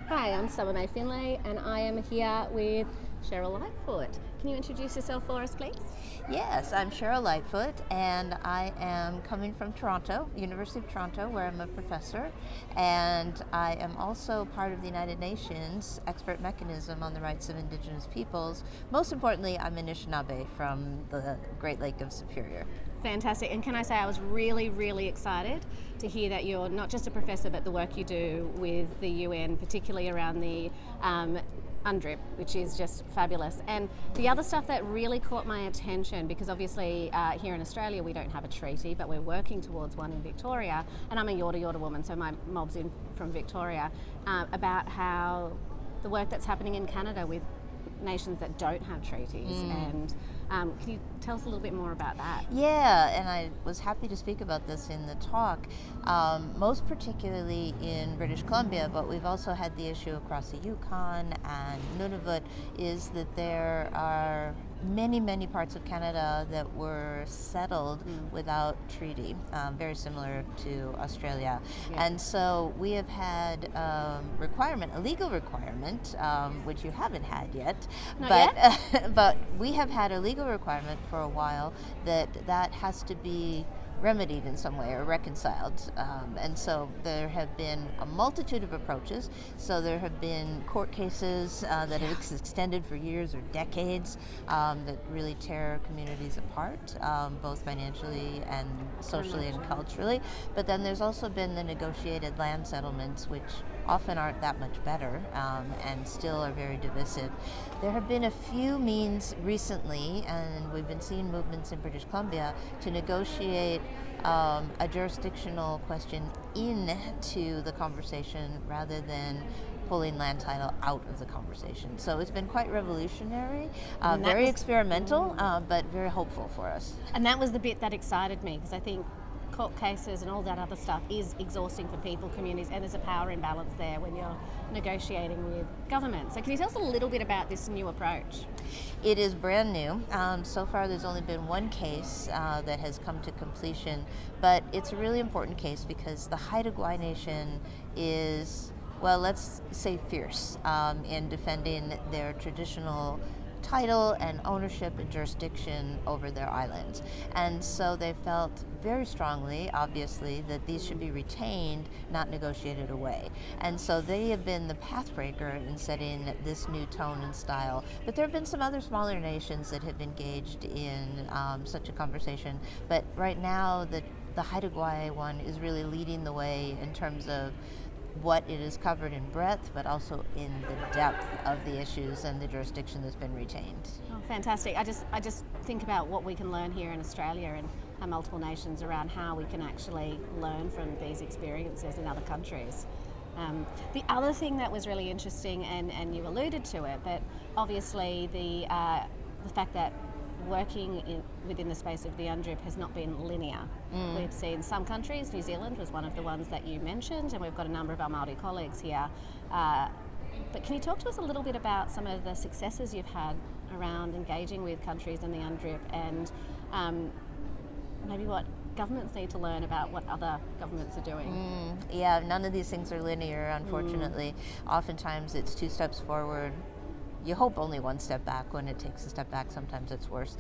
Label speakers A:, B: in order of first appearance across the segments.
A: Hi, I'm May Finlay and I am here with Sheryl Lightfoot. Can you introduce yourself for us, please?
B: Yes, I'm Sheryl Lightfoot, and I am coming from Toronto, University of Toronto, where I'm a professor, and I am also part of the United Nations expert mechanism on the rights of Indigenous peoples. Most importantly, I'm Anishinaabe from the Great Lake of Superior.
A: Fantastic. And can I say I was really, really excited to hear that you're not just a professor, but the work you do with the UN, particularly around the UNDRIP, which is just fabulous. And the other stuff that really caught my attention, because obviously here in Australia we don't have a treaty, but we're working towards one in Victoria, and I'm a Yorta Yorta woman, so my mob's in from Victoria, about how the work that's happening in Canada with nations that don't have treaties. And can you tell us a little bit more about that?
B: Yeah, and I was happy to speak about this in the talk, most particularly in British Columbia, but we've also had the issue across the Yukon and Nunavut, is that there are many parts of Canada that were settled without treaty, very similar to Australia.
A: Yeah.
B: And so we have had a legal requirement, which you haven't had yet,
A: Not
B: but
A: yet?
B: but we have had a legal requirement for a while that has to be remedied in some way or reconciled. And so there have been a multitude of approaches. So there have been court cases that have extended for years or decades that really tear communities apart, both financially and socially and culturally. But then there's also been the negotiated land settlements, which often aren't that much better and still are very divisive. There have been a few means recently, and we've been seeing movements in British Columbia to negotiate a jurisdictional question into the conversation rather than pulling land title out of the conversation. So it's been quite revolutionary, very experimental, but very hopeful for us.
A: And that was the bit that excited me, because I think court cases and all that other stuff is exhausting for people, communities, and there's a power imbalance there when you're negotiating with government. So can you tell us a little bit about this new approach?
B: It is brand new. So far there's only been one case that has come to completion, but it's a really important case because the Haida Gwaii Nation is, well, let's say fierce in defending their traditional title and ownership and jurisdiction over their islands. And so they felt very strongly, obviously, that these should be retained, not negotiated away. And so they have been the pathbreaker in setting this new tone and style. But there have been some other smaller nations that have engaged in such a conversation. But right now, the Haida Gwaii one is really leading the way in terms of what it is covered in breadth, but also in the depth of the issues and the jurisdiction that's been retained.
A: Oh, fantastic. I just think about what we can learn here in Australia and our multiple nations around how we can actually learn from these experiences in other countries. The other thing that was really interesting, and you alluded to it, but obviously the fact that working within the space of the UNDRIP has not been linear. We've seen some countries, New Zealand was one of the ones that you mentioned, and we've got a number of our Māori colleagues here. But can you talk to us a little bit about some of the successes you've had around engaging with countries in the UNDRIP, and maybe what governments need to learn about what other governments are doing?
B: Yeah, none of these things are linear, unfortunately. Oftentimes it's two steps forward. You hope only one step back. When it takes a step back, sometimes it's worse.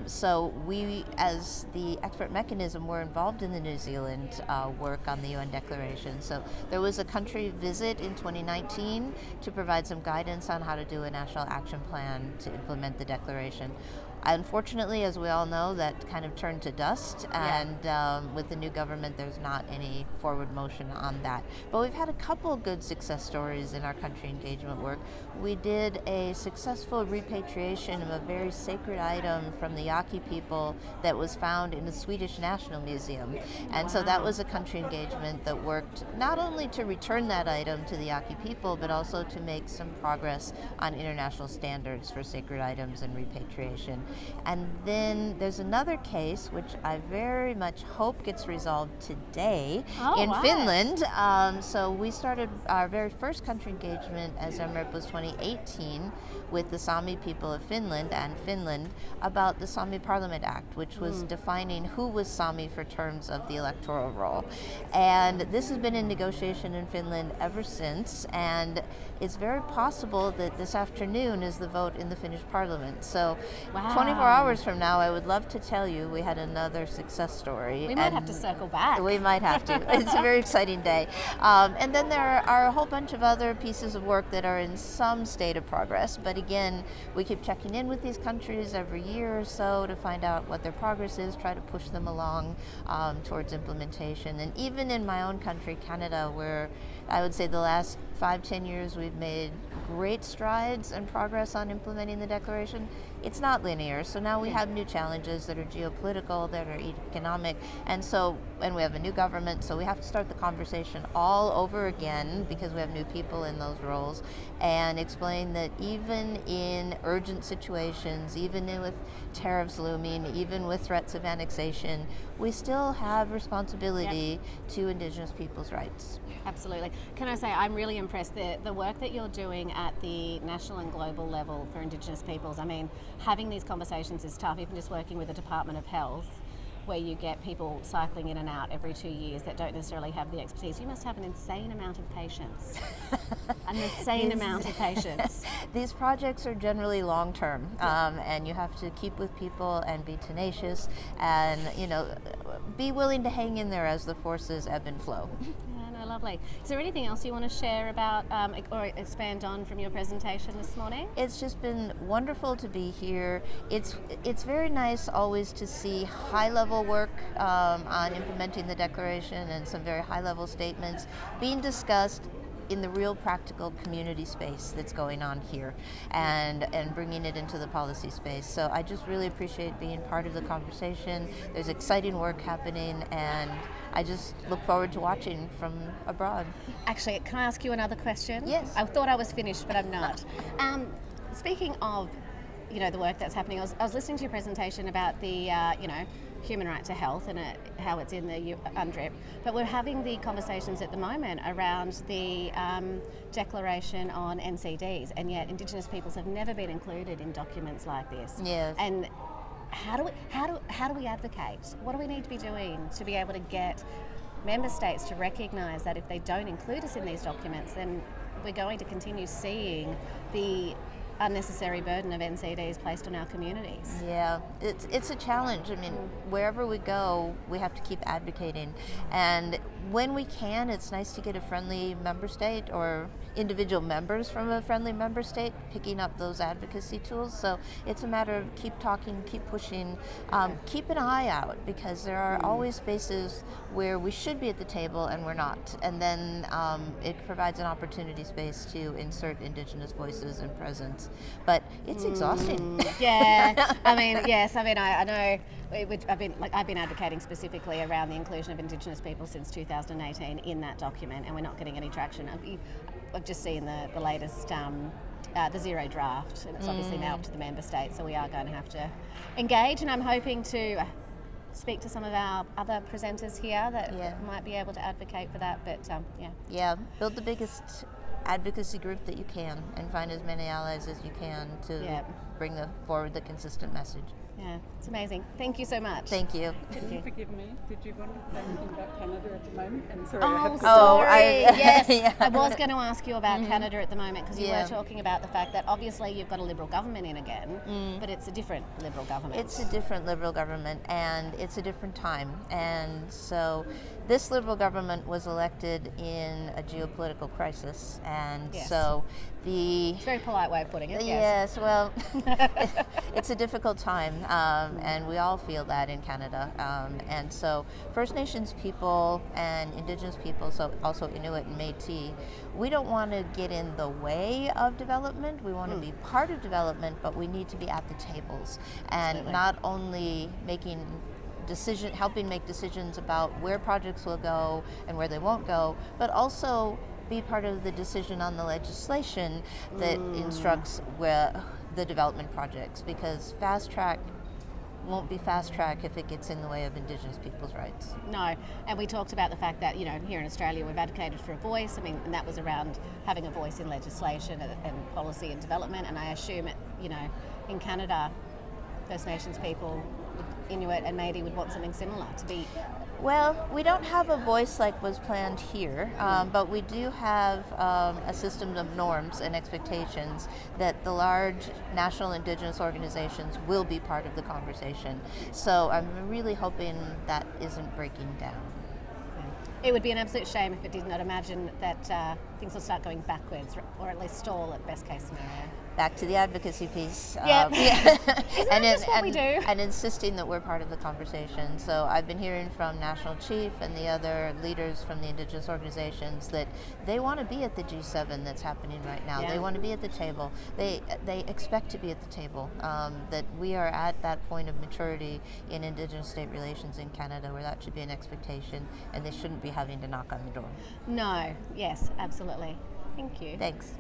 B: So we, as the expert mechanism, were involved in the New Zealand work on the UN Declaration. So there was a country visit in 2019 to provide some guidance on how to do a national action plan to implement the declaration. Unfortunately, as we all know, that kind of turned to dust, and with the new government, there's not any forward motion on that. But we've had a couple of good success stories in our country engagement work. We did a successful repatriation of a very sacred item from the Yaqui people that was found in the Swedish National Museum. And so that was a country engagement that worked not only to return that item to the Yaqui people, but also to make some progress on international standards for sacred items and repatriation. And then there's another case, which I very much hope gets resolved today in
A: wow.
B: Finland. So we started our very first country engagement as MREP was 2018 with the Sami people of Finland and Finland about the Sami Parliament Act, which was defining who was Sami for terms of the electoral roll. And this has been in negotiation in Finland ever since, and it's very possible that this afternoon is the vote in the Finnish parliament. So 24 hours from now, I would love to tell you we had another success story.
A: We might have to circle back.
B: We might have to. It's a very exciting day. And then there are a whole bunch of other pieces of work that are in some state of progress. But again, we keep checking in with these countries every year or so to find out what their progress is, try to push them along towards implementation. And even in my own country, Canada, where I would say the last 5-10 years we've made great strides and progress on implementing the declaration, it's not linear. So now we have new challenges that are geopolitical, that are economic, and we have a new government, so we have to start the conversation all over again because we have new people in those roles, and explain that even in urgent situations, even with tariffs looming, even with threats of annexation, we still have responsibility to Indigenous people's rights.
A: Absolutely. Can I say I'm really impressed that the work that you're doing at the national and global level for Indigenous peoples. I mean, having these conversations is tough, even just working with the Department of Health, where you get people cycling in and out every 2 years that don't necessarily have the expertise. You must have an insane amount of patience. An insane amount of patience.
B: These projects are generally long-term, and you have to keep with people and be tenacious and, be willing to hang in there as the forces ebb and flow.
A: Lovely. Is there anything else you want to share about or expand on from your presentation this morning?
B: It's just been wonderful to be here. It's very nice always to see high-level work on implementing the declaration and some very high-level statements being discussed in the real practical community space that's going on here, and bringing it into the policy space. So I just really appreciate being part of the conversation. There's exciting work happening, and I just look forward to watching from abroad.
A: Actually, can I ask you another question?
B: Yes.
A: I thought I was finished, but I'm not. Speaking of, the work that's happening, I was listening to your presentation about the, human right to health and how it's in the UNDRIP, but we're having the conversations at the moment around the declaration on NCDs, and yet Indigenous peoples have never been included in documents like this.
B: Yes.
A: And how do we advocate? What do we need to be doing to be able to get member states to recognise that if they don't include us in these documents, then we're going to continue seeing the unnecessary burden of NCDs placed on our communities?
B: Yeah, it's a challenge. I mean, wherever we go, we have to keep advocating. And when we can, it's nice to get a friendly member state or individual members from a friendly member state picking up those advocacy tools. So it's a matter of keep talking, keep pushing, keep an eye out, because there are always spaces where we should be at the table and we're not. And then it provides an opportunity space to insert Indigenous voices and presence. But it's exhausting.
A: Yeah, I mean, yes, I know. I've been advocating specifically around the inclusion of Indigenous people since 2018 in that document, and we're not getting any traction. I've just seen the latest, the zero draft, and it's obviously now up to the member states, so we are going to have to engage, and I'm hoping to speak to some of our other presenters here that might be able to advocate for that, but
B: Yeah, build the biggest advocacy group that you can and find as many allies as you can to bring forward the consistent message.
A: Yeah, it's amazing. Thank you so much.
B: Thank you.
C: Can you forgive me? Did you want to say anything about Canada at the moment? And sorry,
A: yes. I was going to ask you about Canada at the moment, because you were talking about the fact that obviously you've got a Liberal government in again, but it's a different Liberal government.
B: It's a different Liberal government, and it's a different time. And so this Liberal government was elected in a geopolitical crisis, and so
A: it's a very polite way of putting it.
B: Yes, well, it's a difficult time, and we all feel that in Canada. And so First Nations people and Indigenous people, so also Inuit and Métis, we don't want to get in the way of development. We want to be part of development, but we need to be at the tables and not only helping make decisions about where projects will go and where they won't go, but also be part of the decision on the legislation that instructs where the development projects, because fast track won't be fast track if it gets in the way of Indigenous people's rights.
A: No, and we talked about the fact that, you know, here in Australia we've advocated for a voice. I mean, and that was around having a voice in legislation and policy and development. And I assume, you know, in Canada, First Nations people, Inuit and Métis would want something similar to be.
B: Well, we don't have a voice like was planned here, but we do have a system of norms and expectations that the large national Indigenous organizations will be part of the conversation. So I'm really hoping that isn't breaking down.
A: It would be an absolute shame if it did not. Imagine that things will start going backwards, or at least stall at best case scenario.
B: Back to the advocacy piece.
A: Yep.
B: Yeah.
A: Isn't that just what we do?
B: And insisting that we're part of the conversation. So I've been hearing from National Chief and the other leaders from the Indigenous organizations that they want to be at the G7 that's happening right now.
A: Yeah.
B: They want to be at the table. They expect to be at the table. That we are at that point of maturity in Indigenous state relations in Canada where that should be an expectation, and they shouldn't be having to knock on the door.
A: No, yes, absolutely. Thank you.
B: Thanks.